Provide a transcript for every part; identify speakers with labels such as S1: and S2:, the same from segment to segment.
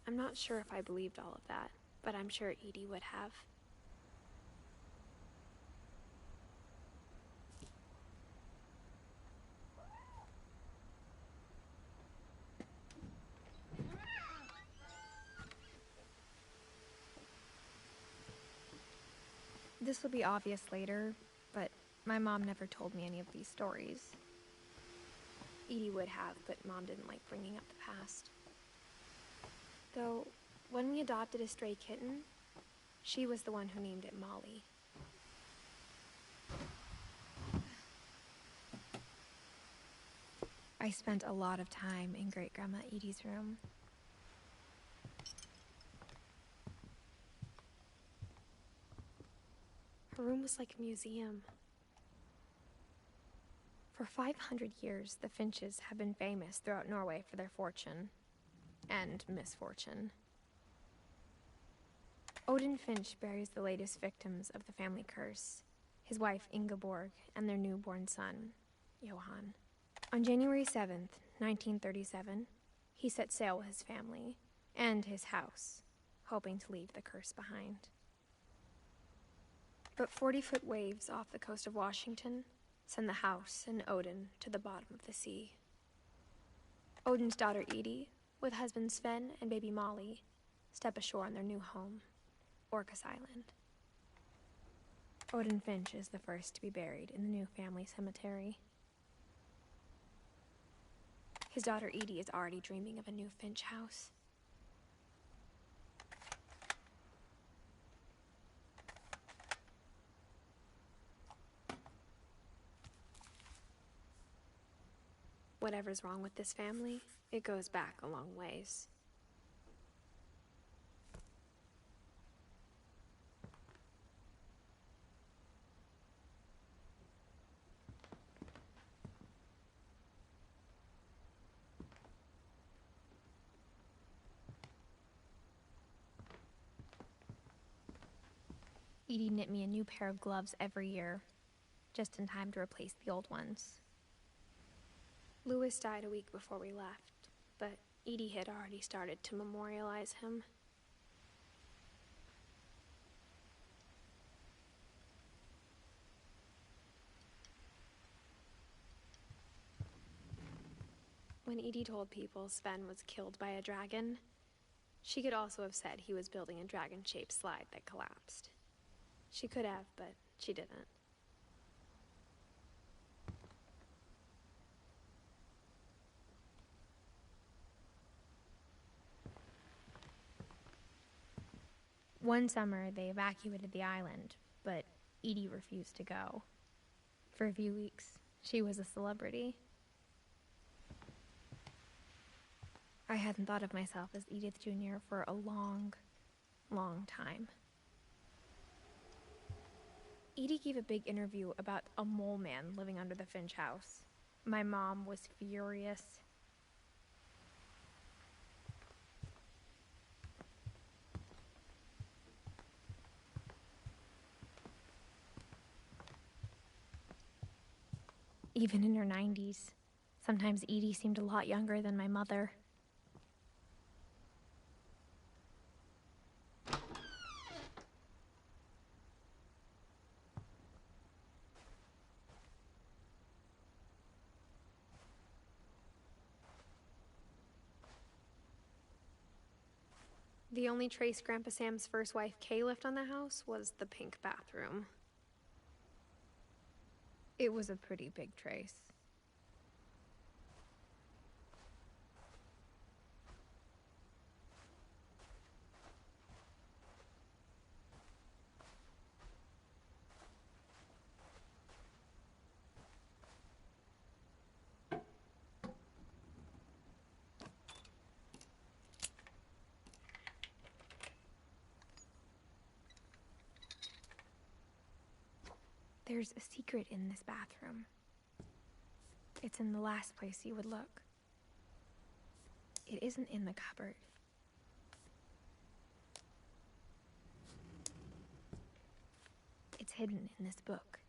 S1: I'm not sure if I believed all of that, but I'm sure Edie would have. This will be obvious later, but my mom never told me any of these stories. Edie would have, but Mom didn't like bringing up the past. Though, when we adopted a stray kitten, she was the one who named it Molly. I spent a lot of time in Great-Grandma Edie's room. Her room was like a museum. For 500 years, the Finches have been famous throughout Norway for their fortune and misfortune. Odin Finch buries the latest victims of the family curse, his wife Ingeborg and their newborn son, Johan. On January 7th, 1937, he set sail with his family and his house, hoping to leave the curse behind. But 40-foot waves off the coast of Washington send the house and Odin to the bottom of the sea. Odin's daughter Edie, with husband Sven and baby Molly, step ashore on their new home, Orcas Island. Odin Finch is the first to be buried in the new family cemetery. His daughter Edie is already dreaming of a new Finch house. Whatever's wrong with this family, it goes back a long ways. Edie knit me a new pair of gloves every year, just in time to replace the old ones. Louis died a week before we left, but Edie had already started to memorialize him. When Edie told people Sven was killed by a dragon, she could also have said he was building a dragon-shaped slide that collapsed. She could have, but she didn't. One summer, they evacuated the island, but Edie refused to go. For a few weeks, she was a celebrity. I hadn't thought of myself as Edith Jr. for a long, long time. Edie gave a big interview about a mole man living under the Finch house. My mom was furious. Even in her 90s, sometimes Edie seemed a lot younger than my mother. The only trace Grandpa Sam's first wife, Kay, left on the house was the pink bathroom. It was a pretty big trace. There's a secret in this bathroom. It's in the last place you would look. It isn't in the cupboard. It's hidden in this book.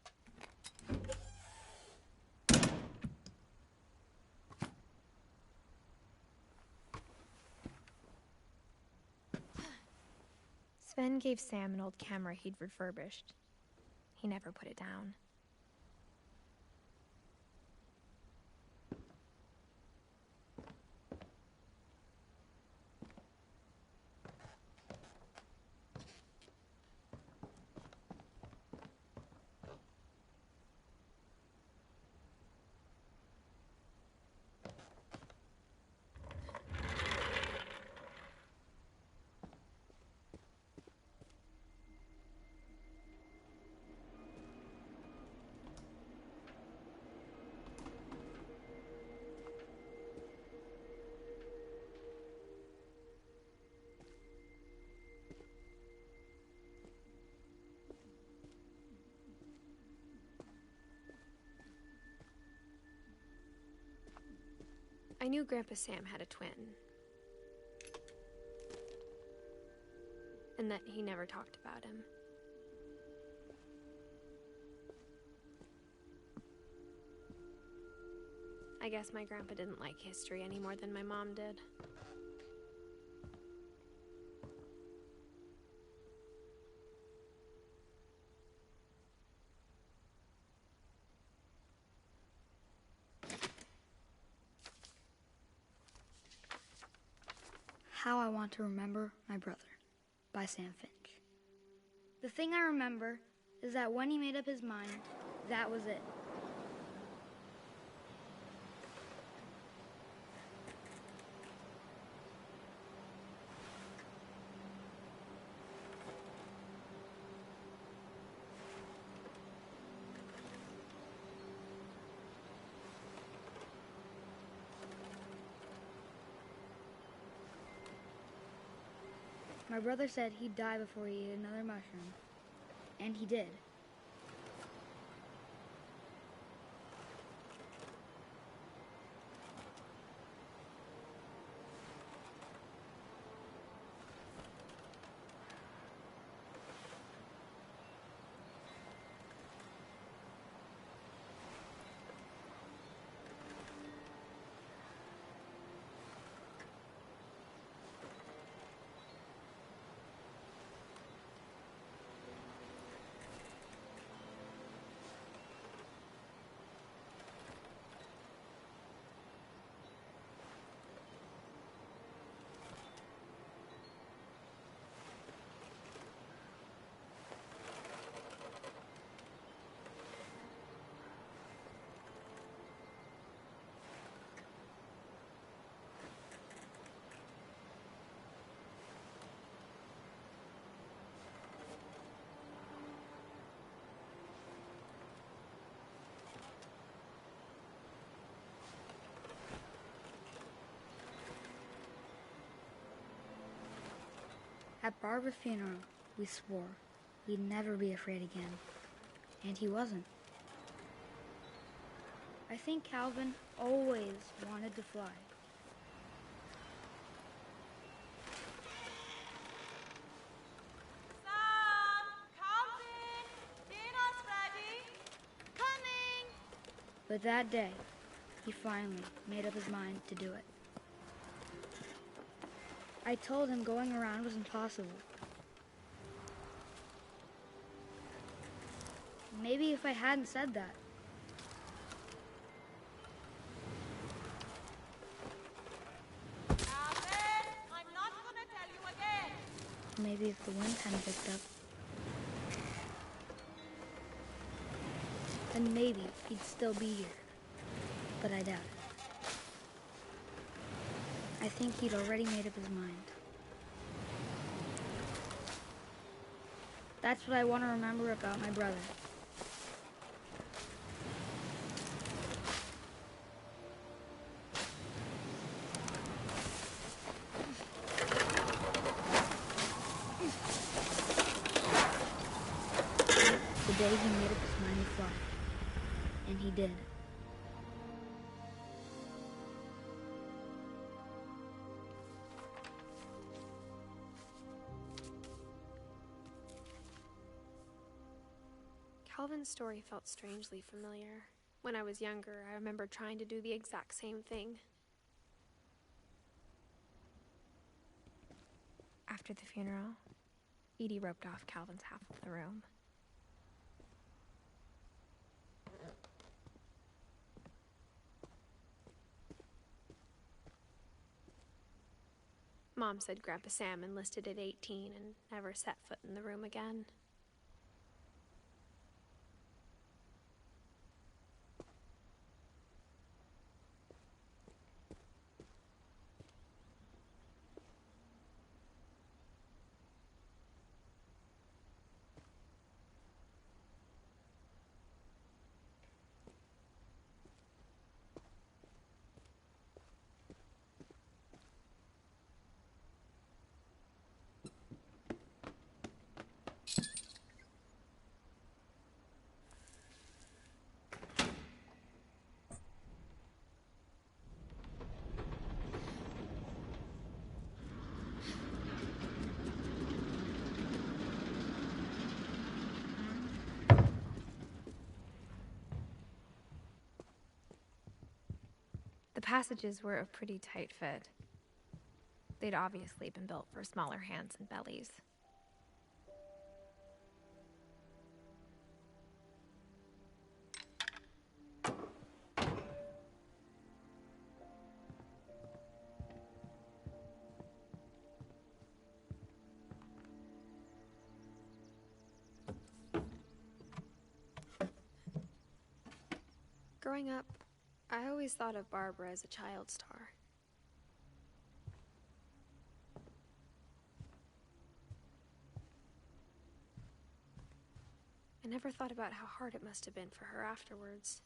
S1: Sven gave Sam an old camera he'd refurbished. He never put it down. I knew Grandpa Sam had a twin. And that he never talked about him. I guess my grandpa didn't like history any more than my mom did.
S2: How I Want to Remember My Brother by Sam Finch. The thing I remember is that when he made up his mind, that was it. My brother said he'd die before he ate another mushroom. And he did. At Barbara's funeral, we swore we'd never be afraid again. And he wasn't. I think Calvin always wanted to fly.
S3: Sam! Calvin! Dinner's ready! Coming!
S2: But that day, he finally made up his mind to do it. I told him going around was impossible. Maybe if I hadn't said that.
S3: Calvin! I'm not gonna tell you again!
S2: Maybe if the wind hadn't picked up. Then maybe he'd still be here. But I doubt it. I think he'd already made up his mind. That's what I want to remember about my brother. The day he made up his mind to fly. And he did.
S1: Calvin's story felt strangely familiar. When I was younger, I remember trying to do the exact same thing. After the funeral, Edie roped off Calvin's half of the room. Mom said Grandpa Sam enlisted at 18 and never set foot in the room again. The passages were a pretty tight fit. They'd obviously been built for smaller hands and bellies. Growing up, I always thought of Barbara as a child star. I never thought about how hard it must have been for her afterwards.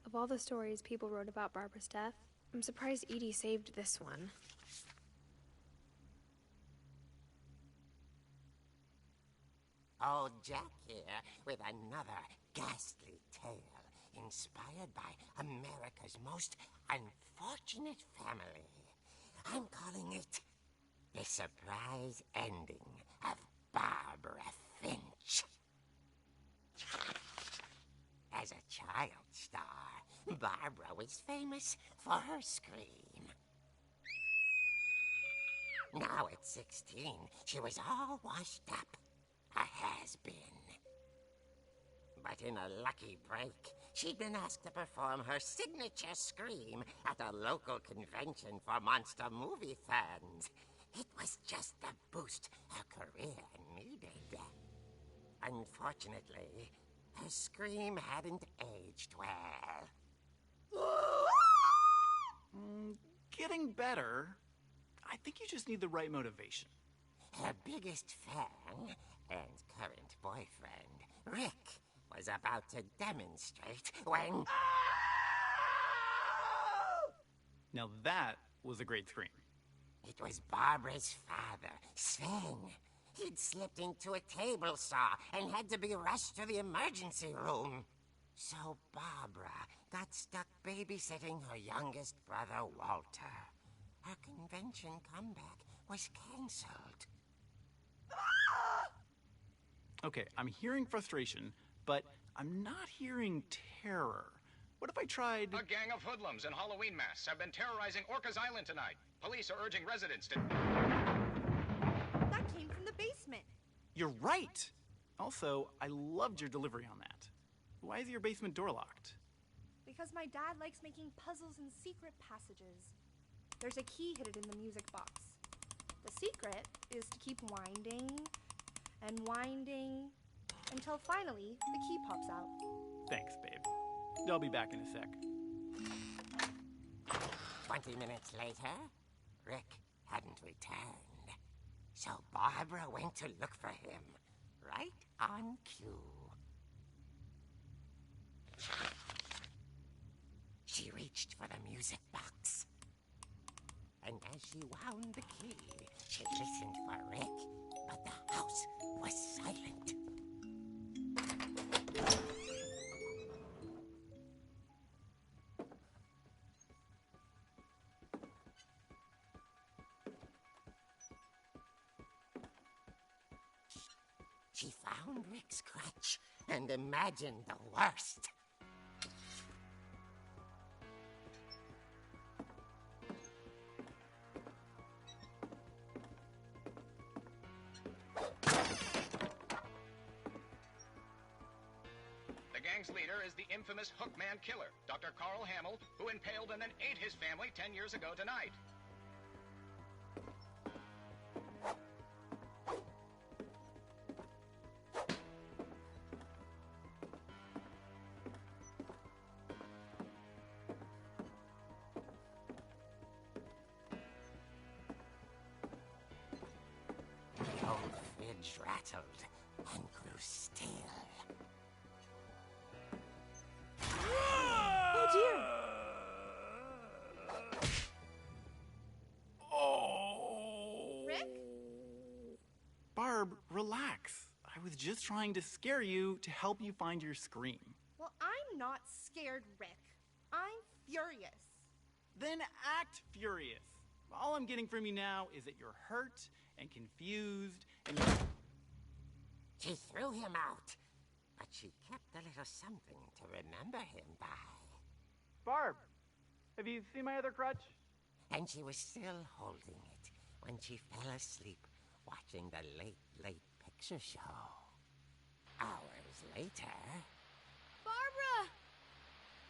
S1: Of all the stories people wrote about Barbara's death, I'm surprised Edie saved this one.
S4: Old Jack here with another ghastly tale inspired by America's most unfortunate family. I'm calling it The Surprise Ending of Barbara Finch. As a child star, Barbara was famous for her scream. Now at 16, she was all washed up. A has-been. But in a lucky break, she'd been asked to perform her signature scream at a local convention for monster movie fans. It was just the boost her career needed. Unfortunately, her scream hadn't aged well.
S5: Getting better. I think you just need the right motivation.
S4: Her biggest fan and current boyfriend, Rick, was about to demonstrate when...
S5: Now that was a great scream.
S4: It was Barbara's father, Sven. He'd slipped into a table saw and had to be rushed to the emergency room. So Barbara got stuck babysitting her youngest brother, Walter. Her convention comeback was cancelled.
S5: Okay, I'm hearing frustration, but I'm not hearing terror. What if I tried...
S6: A gang of hoodlums in Halloween masks have been terrorizing Orcas Island tonight. Police are urging residents to...
S3: That came from the basement.
S5: You're right! Also, I loved your delivery on that. Why is your basement door locked?
S3: Because my dad likes making puzzles and secret passages. There's a key hidden in the music box. The secret is to keep winding and winding until finally the key pops out.
S5: Thanks, babe. I'll be back in a sec.
S4: 20 minutes later, Rick hadn't returned. So Barbara went to look for him, right on cue. She reached for the music box. And as she wound the key, she listened for Rick, but the house was silent. She found Rick's crutch and imagined the worst.
S6: The gang's leader is the infamous Hookman killer, Dr. Carl Hamill, who impaled and then ate his family 10 years ago tonight.
S4: The old fridge rattled and grew still.
S1: Oh dear!
S5: Oh!
S3: Rick?
S5: Barb, relax. I was just trying to scare you to help you find your scream.
S3: Well, I'm not scared, Rick. I'm furious.
S5: Then act furious. All I'm getting from you now is that you're hurt and confused and you're...
S4: She threw him out, but she kept a little something to remember him by.
S5: Barb, have you seen my other crutch?
S4: And she was still holding it when she fell asleep watching the late picture show. Hours later...
S3: Barbara!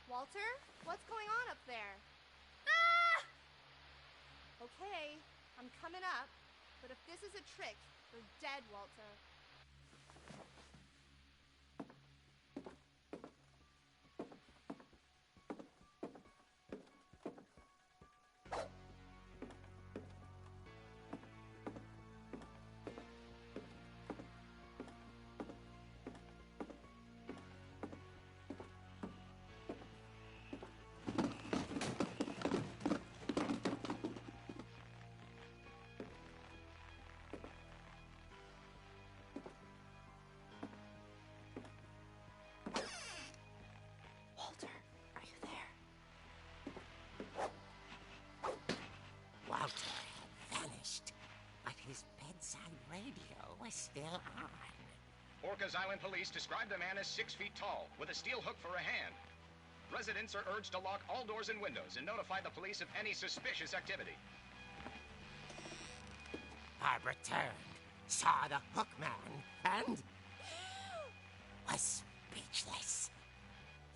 S3: Walter, what's going on up there? Ah! Okay, I'm coming up, but if this is a trick, you're dead, Walter.
S4: Walter had vanished, but his bedside radio was still on.
S6: Orcas Island police describe the man as 6 feet tall, with a steel hook for a hand. Residents are urged to lock all doors and windows and notify the police of any suspicious activity.
S4: Barbara turned, saw the hook man, and was speechless.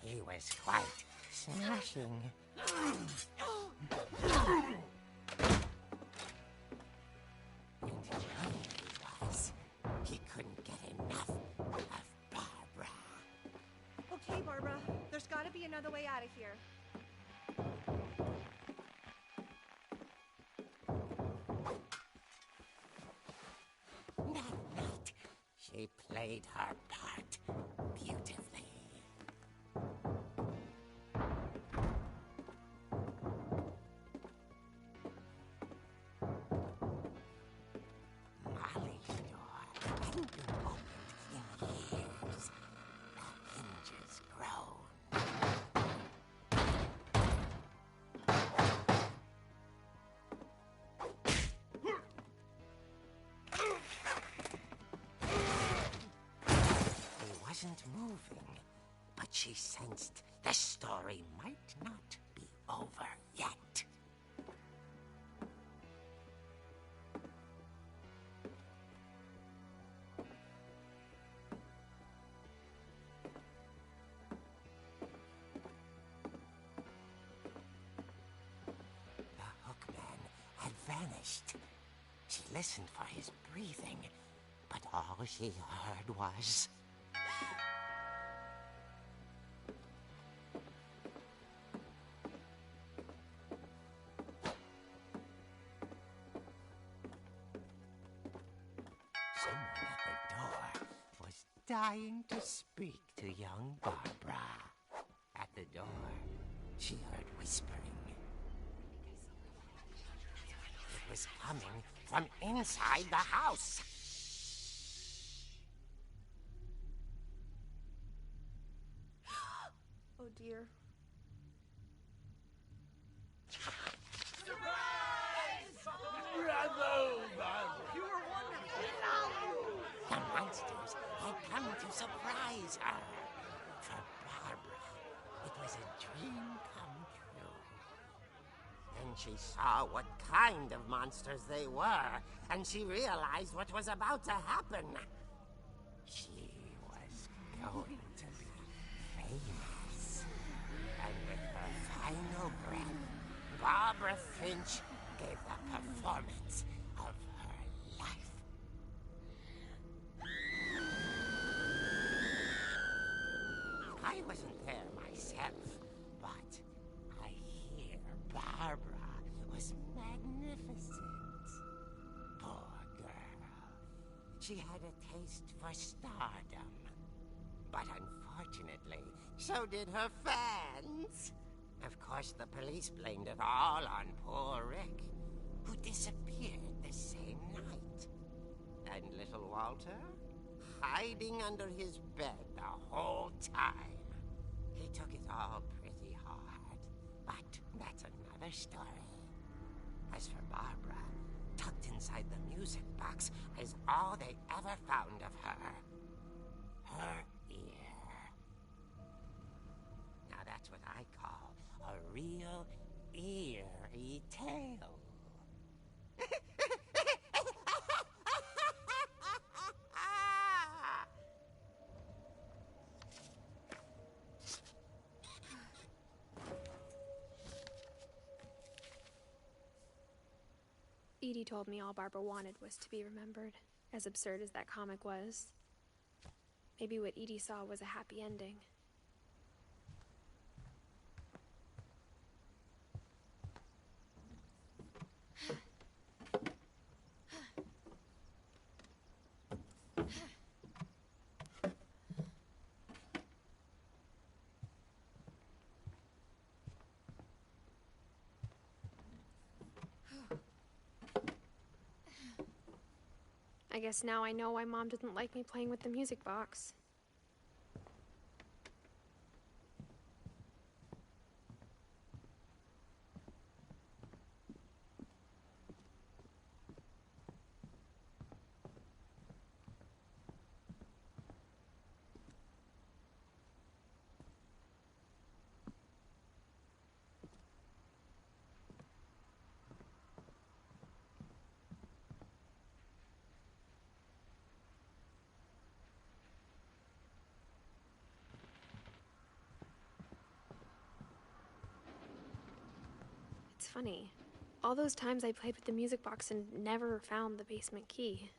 S4: He was quite smashing. And lonely he was. He couldn't get enough of Barbara.
S3: Okay, Barbara, there's gotta be another way out of here.
S4: That night, she played her part beautifully. Molly's door hadn't been opened in years. The hinges groaned. He wasn't moving, but she sensed the story might not be over yet. The hookman had vanished. She listened for his breathing, but all she heard was... someone at the door was dying to speak to young Barbara. At the door, she heard whispering. It was coming from inside the house.
S3: Oh dear.
S4: The monsters had come to surprise her. For Barbara, it was a dream come true. Then she saw what kind of monsters they were, and she realized what was about to happen. She was going to be famous. And with her final breath, Barbara Finch gave the performance of her life. I wasn't there myself, but I hear Barbara was magnificent. Poor girl. She had a taste for stardom. But unfortunately, so did her fans. Of course, the police blamed it all on poor Rick, who disappeared the same night. And little Walter, hiding under his bed the whole time. He took it all pretty hard, but that's another story. As for Barbara, tucked inside the music box is all they ever found of her. Her ear. Now that's what I call a real eerie tale.
S1: Edie told me all Barbara wanted was to be remembered, as absurd as that comic was. Maybe what Edie saw was a happy ending. I guess now I know why Mom didn't like me playing with the music box. It's funny. All those times I played with the music box and never found the basement key.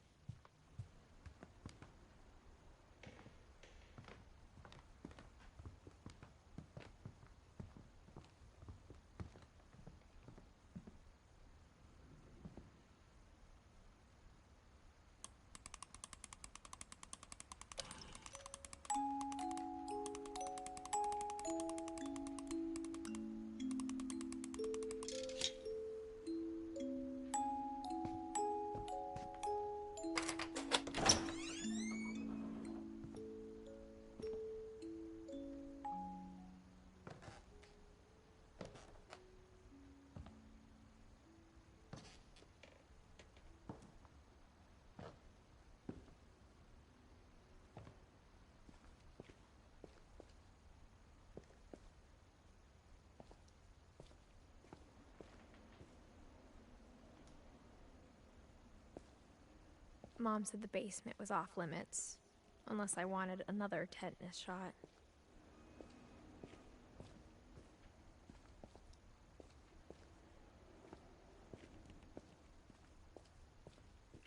S1: Mom said the basement was off limits, unless I wanted another tetanus shot.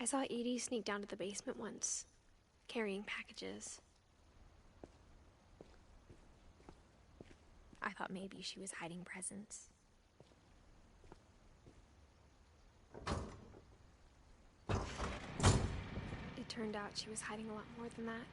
S1: I saw Edie sneak down to the basement once, carrying packages. I thought maybe she was hiding presents. It turned out she was hiding a lot more than that.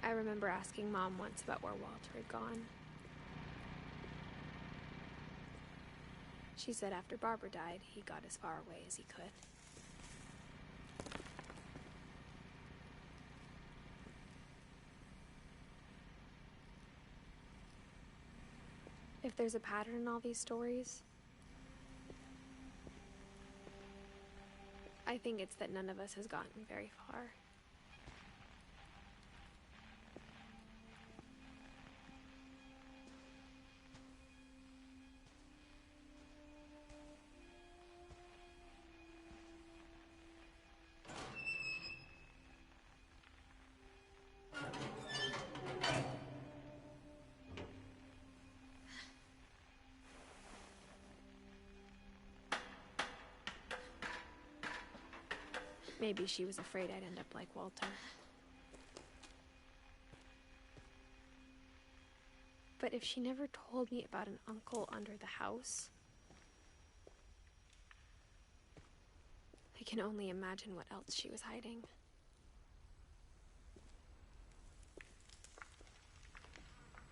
S1: I remember asking Mom once about where Walter had gone. She said after Barbara died, he got as far away as he could. If there's a pattern in all these stories, I think it's that none of us has gotten very far. Maybe she was afraid I'd end up like Walter. But if she never told me about an uncle under the house, I can only imagine what else she was hiding.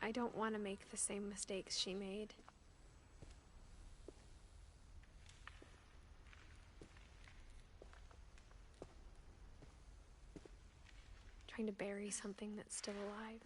S1: I don't want to make the same mistakes she made. Trying to bury something that's still alive.